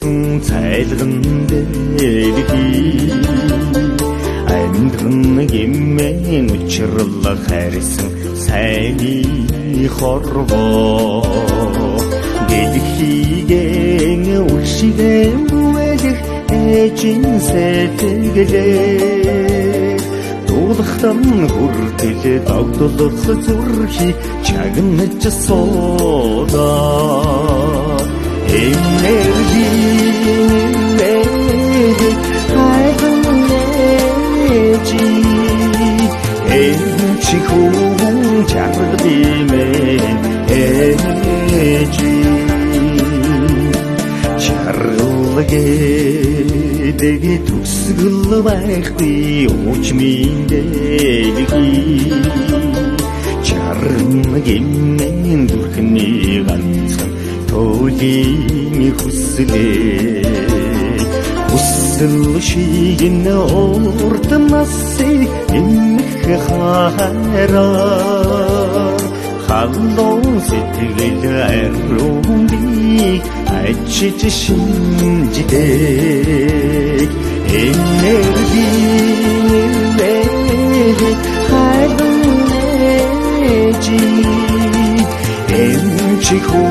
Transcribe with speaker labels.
Speaker 1: төгсөн цайлган дэлхий амьдрын гэмээр учрал хайрсан сайны хорвоо дэлхийгэн үлшигэн бүвэлэх эжин сэтгэлээ дуулахтан хүртэл догдолох зүрхий чагнаж суудаа энержи чихүүн чаргадимэн эжи чарлагэдэг төсгөл байхгүй уучмын дэлхий чаргамгэн дүрхний ганцхан туулийн хүслээ хүсэл шигэн урд насыг эмх хайраар халуун сэтгэл ариуныг ачиж шинждэг энержи хайрын эжи эмчхүү